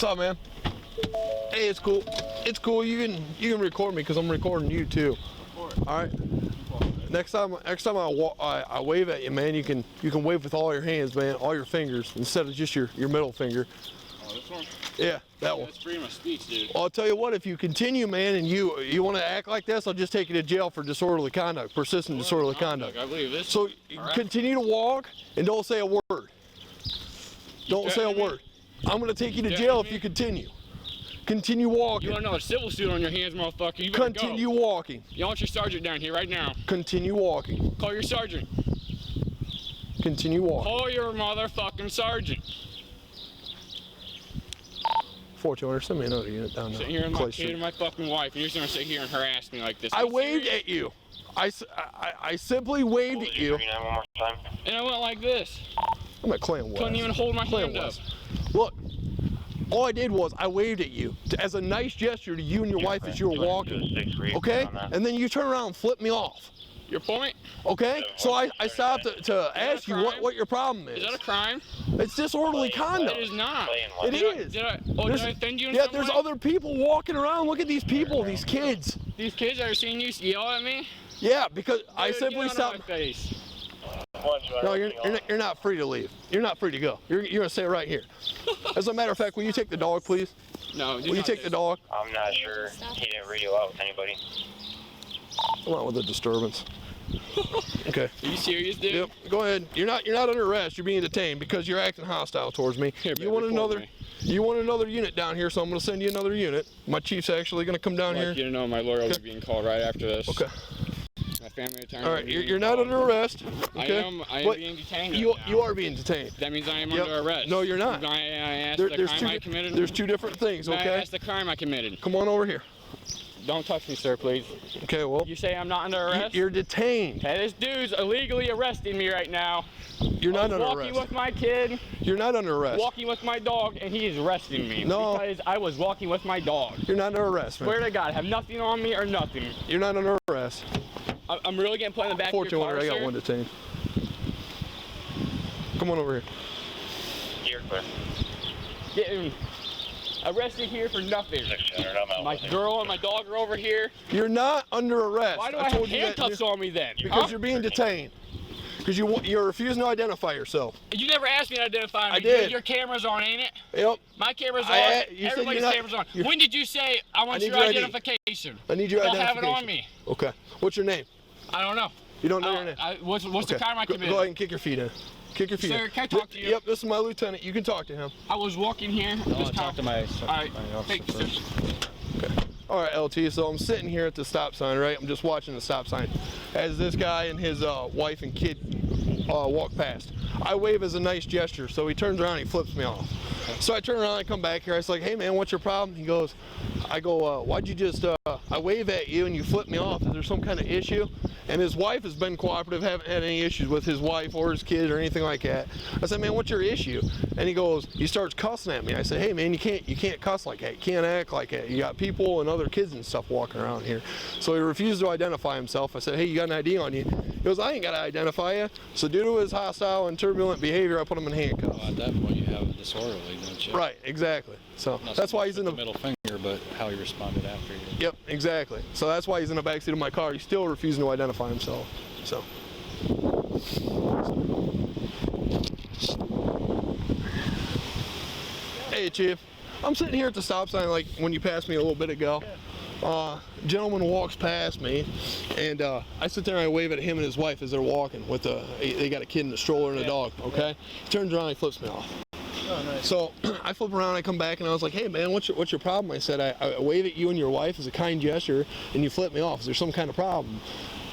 What's up, man? Hey, it's cool. It's cool. You can record me because I'm recording you too. All right. Next time I wave at you, man, you can wave with all your hands, man, all your fingers instead of just your middle finger. Oh, this one? Yeah, that one. That's freedom of speech, dude. Well, I'll tell you what, if you continue, man, and you want to act like this, I'll just take you to jail for disorderly conduct, persistent disorderly conduct. I believe this. So continue to walk and don't say a word. Don't say a word. I'm going to take you to jail if you continue. Continue walking. You want another civil suit on your hands, motherfucker? You better Continue go. walking. You want your sergeant down here right now. Continue walking. Call your sergeant. Continue walking. Call your motherfucking sergeant. 4200, send me another unit down there. Sitting here with my kid and my fucking wife, and you're just gonna sit here and harass me like this. I waved at you. I simply waved at you. One more time. And I went like this. I'm at Clan West. Couldn't even hold my hand up. Look, all I did was I waved at you as a nice gesture to you and your wife as you were walking. Okay? And then you turn around and flip me off. Your point? Okay? So I stopped to ask you what your problem is. Is that a crime? It's disorderly conduct. It is not. It is. Did I offend you in Yeah, some there's way? other people walking around. Look at these people, these kids. These kids that are seeing you yell at me? Yeah, because I Dude, simply get out stopped. of my face. No, you're not free to leave. You're not free to go. You're gonna stay right here. As a matter of fact, will you take the dog, please? No. Will you take the dog? I'm not sure. He didn't radio out with anybody. Come on with the disturbance. Okay. Are you serious, dude? Yep. Go ahead. You're not under arrest. You're being detained because you're acting hostile towards me. Here, You want another unit down here, so I'm gonna send you another unit. My chief's actually gonna come down I'd here. like you to know my lawyer will be being called right after this. Okay. My family attorney. All right. You're not under arrest. Okay. I am But being detained. You right now. are being detained. That means I am Yep. under arrest. No, you're not. I asked the crime I committed. There's two different things. I Okay. asked the crime I committed. Come on over here. Don't touch me, sir, please. Okay. Well. You say I'm not under arrest? You're detained. Hey, this dude's illegally arresting me right now. You're not under walking arrest. with my kid, You're not under arrest. walking with my dog, and he is arresting me. No. Because I was walking with my dog. You're not under arrest, man. Swear to God, I have nothing on me or nothing. You're not under arrest. I'm really getting put in the back of your car, 4200, I got sir. one detained. Come on over here. You're clear. Getting arrested here for nothing. 600, I'm out. My girl and my dog are over here. You're not under arrest. Why do I have told you that handcuffs on me then? Because huh? you're being detained. Because you're refusing to identify yourself. You never asked me to identify me. I did. Your camera's on, ain't it? Yep. My camera's on. You said Everybody's you're not- camera's on. you're- When did you say I want need your your ID. identification? I need your I'll identification. have it on me. Okay. What's your name? I don't know. You don't know your name? What's Okay. the crime I Go committed? ahead and kick your feet in. Kick your feet Sir, in. can I talk to you? Yep, this is my lieutenant. You can talk to him. I was walking here. Talk to my All right. officer Thank you, first. sir. Okay. All right, LT, so I'm sitting here at the stop sign, right? I'm just watching the stop sign as this guy and his wife and kid walk past. I wave as a nice gesture, so he turns around and he flips me off. So I turn around and come back here. I was like, hey, man, what's your problem? He goes, why'd you just, I wave at you and you flip me off. Is there some kind of issue? And his wife has been cooperative, haven't had any issues with his wife or his kid or anything like that. I said, man, what's your issue? And he starts cussing at me. I said, hey, man, you can't cuss like that. You can't act like that. You got people and other kids and stuff walking around here. So he refused to identify himself. I said, hey, you got an ID on you? He goes, I ain't got to identify you. So due to his hostile and turbulent behavior, I put him in handcuffs. Well, at that point, you have a disorderly, don't you? Right, exactly. So Not that's so why much he's in with the middle finger, but how he responded after you. Yep, exactly. So that's why he's in the backseat of my car. He's still refusing to identify himself. So. Hey, Chief. I'm sitting here at the stop sign like when you passed me a little bit ago. Gentleman walks past me, and I sit there and I wave at him and his wife as they're walking. They got a kid in a stroller and a dog. Okay. He turns around and he flips me off. Oh, nice. So I flip around, I come back, and I was like, hey, man, what's your problem? I said, I wave at you and your wife as a kind gesture, and you flip me off. Is there some kind of problem?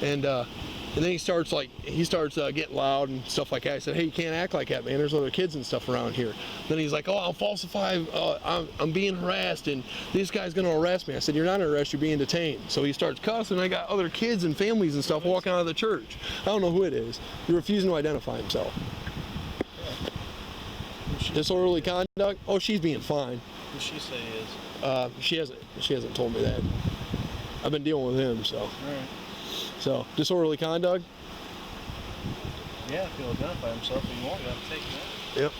And then he starts getting loud and stuff like that. I said, hey, you can't act like that, man. There's other kids and stuff around here. Then he's like, oh, I'll falsify, I'm being harassed, and this guy's going to arrest me. I said, you're not under arrest, you're being detained. So he starts cussing. I got other kids and families and stuff walking out of the church. I don't know who it is. He's refusing to identify himself. Disorderly conduct? Oh, she's being fine. Who she say is? She hasn't told me that. I've been dealing with him, so. All right. So, disorderly conduct? Yeah, if he'll identify himself, if you won't, you have to take him out. Yep.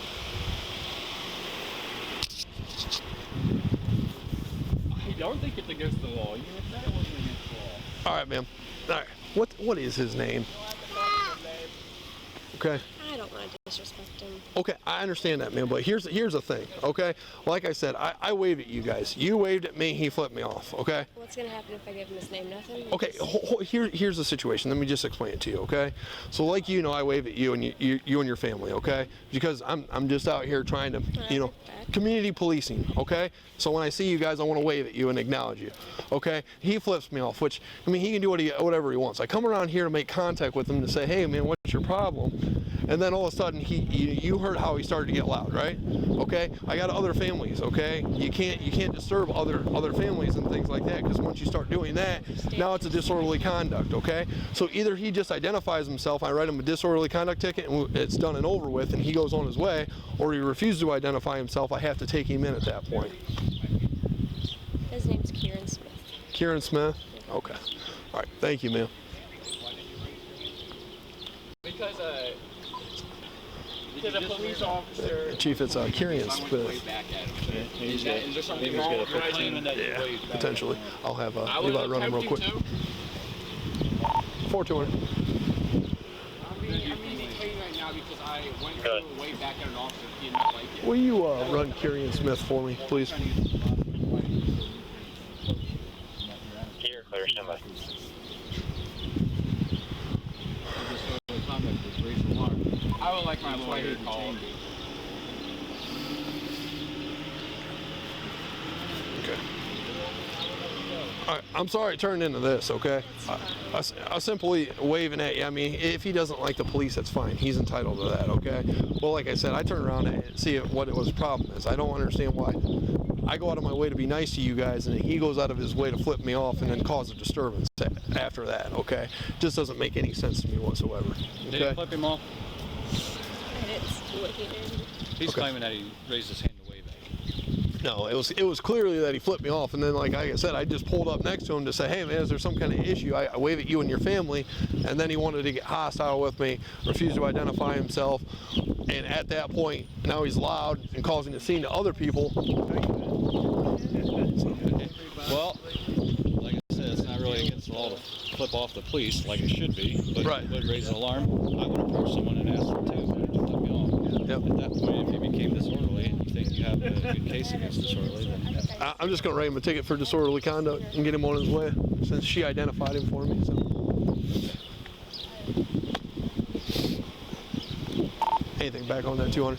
don't think it's against the law. You said it wasn't against the law. All right, ma'am. All right. What is his name? Okay. I don't want to disrespect him. Okay, I understand that, man, but here's the thing, okay? Like I said, I waved at you guys. You waved at me, he flipped me off, okay? What's going to happen if I give him his name? Nothing? Okay, here's the situation. Let me just explain it to you, okay? So like you know, I waved at you and you and your family, okay? Because I'm just out here trying to, you know, community policing, okay? So when I see you guys, I want to wave at you and acknowledge you, okay? He flips me off, which, I mean, he can do whatever he wants. I come around here to make contact with him to say, hey, man, what's your problem? And then all of a sudden, you heard how he started to get loud, right? Okay, I got other families. Okay, you can't disturb other families and things like that, because once you start doing that, now it's a disorderly conduct. Okay, so either he just identifies himself, I write him a disorderly conduct ticket, and it's done and over with, and he goes on his way, or he refuses to identify himself. I have to take him in at that point. His name's Kieran Smith. Kieran Smith. Okay. All right. Thank you, ma'am. Because a police officer. Chief, it's Kieran Smith. Is there something wrong with claiming that you waved back? Potentially. I'll have I leave was out run him real quick. 4-200. I'm being detained right now because I went through way back at an officer who did not like it. Will you run Kieran Smith for me, please? Here, clear, stand by. I would like my lawyer called. Okay. I'm sorry it turned into this, okay? I simply waving at you. I mean, if he doesn't like the police, that's fine. He's entitled to that, okay? Well, like I said, I turned around and see what it was the problem is. I don't understand why. I go out of my way to be nice to you guys, and he goes out of his way to flip me off and then cause a disturbance after that, okay? Just doesn't make any sense to me whatsoever. Okay? Did he flip him off? I didn't see what he did. He's claiming that he raised his hand to wave at you. No, it was clearly that he flipped me off, and then like I said, I just pulled up next to him to say, hey man, is there some kind of issue? I wave at you and your family, and then he wanted to get hostile with me, refused to identify himself, and at that point, now he's loud and causing a scene to other people. Well, like I said, it's not really against the law to flip off the police like it should be, but Right. it would raise an alarm. I would approach someone and ask them to flip me off. Yep. At that point, if you became disorderly and you think you have a good case against disorderly, then I'm just going to write him a ticket for disorderly conduct and get him on his way, since she identified him for me. So. Anything back on that 200?